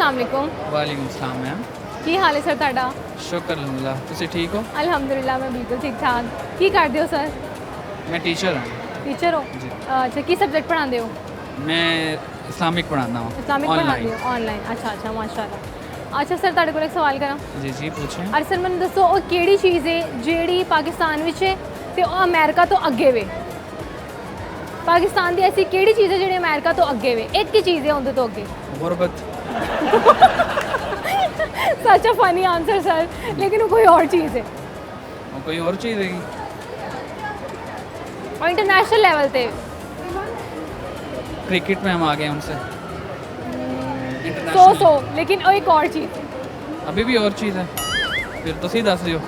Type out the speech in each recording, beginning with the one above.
अस्सलाम वालेकुम। वालेकुम सलाम मैम। ਕੀ ਹਾਲ ਹੈ ਸਰ ਤੁਹਾਡਾ? शुक्र अल्हम्दुलिल्लाह। तुसी ठीक हो? ਅਲਹਮਦੁਲਿਲਾ ਮੈਂ ਬਿਲਕੁਲ ਠੀਕ ਠਾਕ। ਕੀ ਕਰਦੇ ਹੋ ਸਰ? मैं टीचर हाँ ਟੀਚਰ ਹੋ? जी। ਅੱਛਾ ਕੀ ਸਬਜੈਕਟ ਪੜ੍ਹਾਉਂਦੇ ਹੋ? मैं इस्लामिक पढ़ाना हूँ ਇਸਲਾਮਿਕ ਪੜ੍ਹਾਉਂਦੇ ऑनलाइन। ਹੋ ਆਨਲਾਈਨ? ਅੱਛਾ ਅੱਛਾ ਮਾਸ਼ਾਅੱਲਾ। ਅੱਛਾ ਸਰ ਤੁਹਾਡੇ ਕੋਲ ਇੱਕ ਸਵਾਲ ਕਰਾਂ? जी जी पूछें। ਅਰੇ ਸਰ ਮੈਨੂੰ ਦੱਸੋ ਉਹ ਕਿਹੜੀ ਚੀਜ਼ ਹੈ ਜਿਹੜੀ ਪਾਕਿਸਤਾਨ ਵਿੱਚ ਹੈ ਤੇ ਉਹ ਅਮਰੀਕਾ ਤੋਂ ਅੱਗੇ ਵੇ? ਪਾਕਿਸਤਾਨ ਦੀ ਐਸੀ ਕਿਹੜੀ ਚੀਜ਼ ਹੈ ਜਿਹੜੀ ਅਮਰੀਕਾ ਤੋਂ ਅੱਗੇ ਵੇ? ਇੱਕ ਹੀ ਚੀਜ਼ ਹੈ ਉਹਦੇ ਤੋਂ ਅੱਗੇ। गुरबत। सच अ फनी आंसर सर, लेकिन वो कोई और चीज़ है और कोई और चीज़ है? और इंटरनेशनल लेवल पे क्रिकेट में हम आ गए उनसे। सो लेकिन वो एक और चीज़ है। अभी भी और चीज़ है फिर तुसी दस दियो।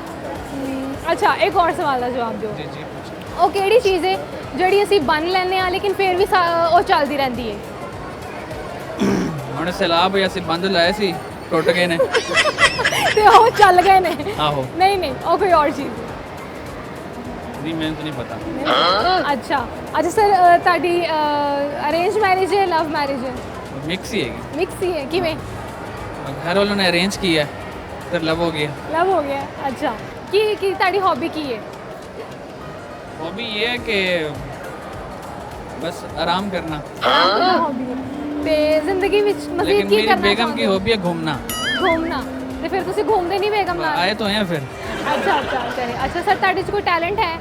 अच्छा एक और सवाल का जवाब दो। जी जी पूछें। ਉਹ ਕਿਹੜੀ ਚੀਜ਼ ਹੈ ਜਿਹੜੀ ਅਸੀਂ ਬੰਨ ਲੈਂਦੇ ਆ ਲੇਕਿਨ ਫਿਰ ਵੀ ਉਹ ਚੱਲਦੀ ਰਹਿੰਦੀ ਹੈ? ਹੁਣ ਸੈਲਾਬ ਹੋਇਆ ਸੀ ਬੰਦ ਲਾਏ ਸੀ ਟੁੱਟ ਗਏ ਨੇ। ਤੇ ਉਹ ਚੱਲ ਗਏ ਨੇ? ਆਹੋ। ਨਹੀਂ ਨਹੀਂ ਉਹ ਕੋਈ और ਚੀਜ਼ ਹੈ। ਨਹੀਂ ਮੈਨੂੰ ਤਾਂ ਨਹੀਂ ਪਤਾ। ਅੱਛਾ ਅੱਛਾ ਸਰ ਤੁਹਾਡੀ ਅਰੇਂਜ ਮੈਰਿਜ ਹੈ ਲਵ ਮੈਰਿਜ ਹੈ? ਮਿਕਸ ਹੀ ਹੈਗੀ। ਮਿਕਸ ਹੀ ਹੈ। ਕਿਵੇਂ? घर वालों ने अरेंज किया फिर लव हो गया। ਲਵ ਹੋ ਗਿਆ। ਅੱਛਾ ਕੀ ਤੁਹਾਡੀ ਹੌਬੀ ਕੀ ਹੈ? हॉबी ये है कि बस आराम करना। ਹੌਬੀ ਤੇ ਜ਼ਿੰਦਗੀ ਵਿੱਚ ਮਜ਼ੀਦ लेकिन ਕੀ मेरी ਕਰਨਾ बेगम ਚਾਹੁੰਦੇ की ਹੋ? हॉबी है घूमना। घूमना ਤੇ ਫਿਰ ਤੁਸੀਂ ਘੁੰਮਦੇ ਨਹੀਂ ਬੇਗਮ ਨਾਲ? आए तो हैं फिर। ਅੱਛਾ ਅੱਛਾ ਚਲੇ। ਅੱਛਾ ਸਰ ਤੁਹਾਡੇ 'ਚ ਕੋਈ ਟੈਲੈਂਟ ਹੈ?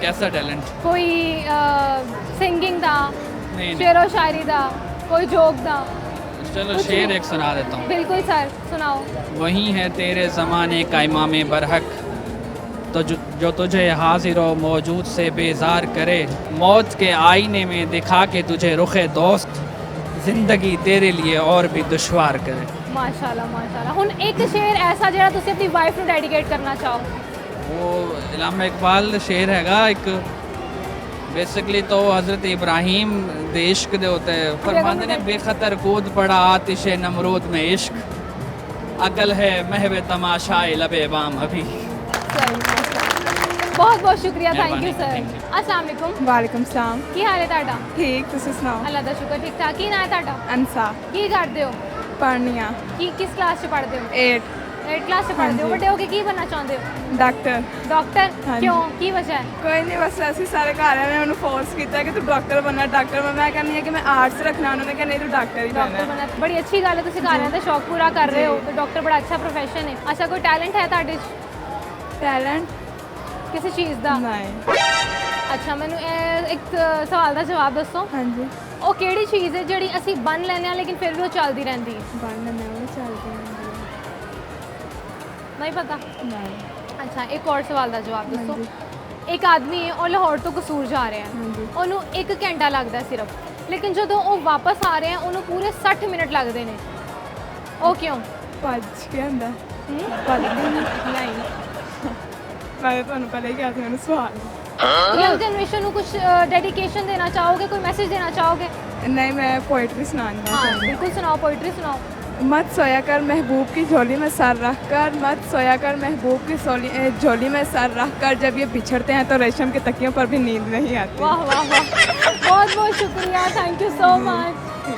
कैसा टैलेंट? ਕੋਈ ਸਿੰਗਿੰਗ ਦਾ, नहीं नहीं ਸ਼ੇਰੋ ਸ਼ਾਇਰੀ ਦਾ, ਕੋਈ ਜੋਕ ਦਾ? चलो कुछ शेर नहीं। एक सुना देता हूँ। ਬਿਲकुल ਸਰ ਸੁਣਾਓ। वही है तेरे ज़माने का इमाम बरहक तो जो तुझे हाजिर व मौजूद से बेजार करे, मौत के आईने में दिखा के तुझे रुखे दोस्त, ज़िंदगी तेरे लिए और भी दुश्वार करे। ਮਾਸ਼ਾਅੱਲਾ ਮਾਸ਼ਾਅੱਲਾ। ਹੁਣ ਇੱਕ ਸ਼ੇਰ ਐਸਾ ਜਿਹੜਾ ਤੁਸੀਂ ਆਪਣੀ ਵਾਈਫ ਨੂੰ ਡੈਡੀਕੇਟ ਕਰਨਾ ਚਾਹੋ। वो इलामा इकबाल शेर हैगा एक। बेसिकली तो हज़रत इब्राहीम दे इश्क दे होते हैं फरमाते ने बेखतर कूद पड़ा आतिश नमरूद में इश्क, अकल है महव तमाशाए लबे बाम अभी। ਬਹੁਤ ਬਹੁਤ ਸ਼ੁਕਰੀਆ। ਥੈਂਕ ਯੂ ਮਿਹਰਬਾਨੀ, ਸਰ। thank you। अस्सलाम वालेकुम। ਵਾਲੇਕੁਮ ਸਲਾਮ। ਕੀ ਹਾਲ ਹੈ ਤੁਹਾਡਾ? ਠੀਕ, ਤੁਸੀਂ ਸੁਣਾਓ? ਅੱਲਾ ਦਾ ਸ਼ੁਕਰ ਠੀਕ ਠਾਕ। ਕੀ ਨਾਂ ਹੈ ਤੁਹਾਡਾ? ਅਨਸਾ। ਕੀ ਕਰਦੇ ਹੋ? ਪੜ੍ਹਨੀਆਂ ਕਿਸ ਕਲਾਸ 'ਚ ਪੜ੍ਹਦੇ ਹੋ? 8 8 ਕਲਾਸ 'ਚ ਪੜ੍ਹਦੇ ਹੋ। ਹਾਂਜੀ। ਵੱਡੇ ਹੋ ਕੇ ਕੀ ਬਣਨਾ ਚਾਹੁੰਦੇ ਹੋ? ਡਾਕਟਰ। ਡਾਕਟਰ? ਹਾਂਜੀ। ਕਿਉਂ ਕੀ ਵਜ੍ਹਾ ਹੈ? ਕੋਈ ਨਹੀਂ, ਬਸ ਅਸੀਂ ਸਾਰੇ ਘਰ ਵਾਲਿਆਂ ਨੇ ਮੈਨੂੰ ਫੋਰਸ ਕੀਤਾ ਕਿ ਤੂੰ ਡਾਕਟਰ ਬਣਨਾ ਡਾਕਟਰ ਬਣਨਾ। ਮੈਂ ਕਹਿੰਦੀ ਹਾਂ ਕਿ ਮੈਂ ਆਰਟਸ ਰੱਖਣਾ, ਉਹਨਾਂ ਨੇ ਕਿਹਾ ਨਹੀਂ ਤੂੰ ਡਾਕਟਰ ਹੀ ਡਾਕਟਰ ਬਣਨਾ। ਬਣਨਾ ਬੜੀ ਅੱਛੀ ਗੱਲ ਹੈ। ਤੁਸੀਂ ਘਰਾਂ ਦਾ ਸ਼ੌਕ ਪੂਰਾ ਕਰ ਰਹੇ ਹੋ ਤੇ ਡਾਕਟਰ ਬੜਾ ਅੱਛਾ ਪ੍ਰੋਫੈਸ਼ਨ ਹੈ। ਅੱਛਾ ਕੋਈ ਟੈਲੈਂਟ ਹੈ ਤੁਹਾਡੇ 'ਚ ਟੈਲੈਂਟ ਕਿਸੇ ਚੀਜ਼ ਦਾ? ਨਹੀਂ। ਅੱਛਾ ਮੈਨੂੰ ਇੱਕ ਸਵਾਲ ਦਾ ਜਵਾਬ ਦੱਸੋ। ਹਾਂਜੀ। ਉਹ ਕਿਹੜੀ ਚੀਜ਼ ਹੈ ਜਿਹੜੀ ਅਸੀਂ ਬੰਨ ਲੈਂਦੇ ਹਾਂ ਲੇਕਿਨ ਫਿਰ ਵੀ ਉਹ ਚੱਲਦੀ ਰਹਿੰਦੀ ਹੈ? ਬਣਨਾ ਮੈਂ ਚੱਲਦੀ ਹਾਂ। ਨਹੀਂ ਪਤਾ? ਨਹੀਂ। ਅੱਛਾ ਇੱਕ ਹੋਰ ਸਵਾਲ ਦਾ ਜਵਾਬ ਦੱਸੋ। ਹਾਂਜੀ। ਇੱਕ ਆਦਮੀ ਹੈ ਉਹ ਲਾਹੌਰ ਤੋਂ ਕਸੂਰ ਜਾ ਰਿਹਾ ਹੈ, ਹਾਂਜੀ। ਉਹਨੂੰ 1 ਘੰਟਾ ਲੱਗਦਾ ਸਿਰਫ, ਲੇਕਿਨ ਜਦੋਂ ਉਹ ਵਾਪਸ ਆ ਰਿਹਾ ਉਹਨੂੰ ਪੂਰੇ 60 ਮਿੰਟ ਲੱਗਦੇ ਨੇ। ਉਹ ਕਿਉਂ? ਭੱਜ ਕੇ ਆਂਦਾ। ਹਮ? ਭੱਜਦੀ ਨਹੀਂ। ਨਹੀਂ। ਮੈਂ ਤੁਹਾਨੂੰ ਪਹਿਲੇ ਹੀ ਕਿਹਾ ਸੀ ਮੈਨੂੰ ਸਵਾਲ। ਯੰਗ ਜਨਰੇਸ਼ਨ ਨੂੰ ਕੁਝ ਡੈਡੀਕੇਸ਼ਨ ਦੇਣਾ ਚਾਹੋਗੇ, ਕੋਈ ਮੈਸੇਜ ਦੇਣਾ ਚਾਹੋਗੇ? नहीं, मैं पोइट्री सुनाना हाँ चाहूँगी। बिल्कुल सुनाओ, पोइट्री सुनाओ। मत सोया कर महबूब की झोली में सर रख कर, मत सोया कर महबूब की झोली में सर रख कर, जब ये बिछड़ते हैं तो रेशम के तकियों पर भी नींद नहीं आती। वाह वाह वाह, बहुत बहुत शुक्रिया, थैंक यू सो मच।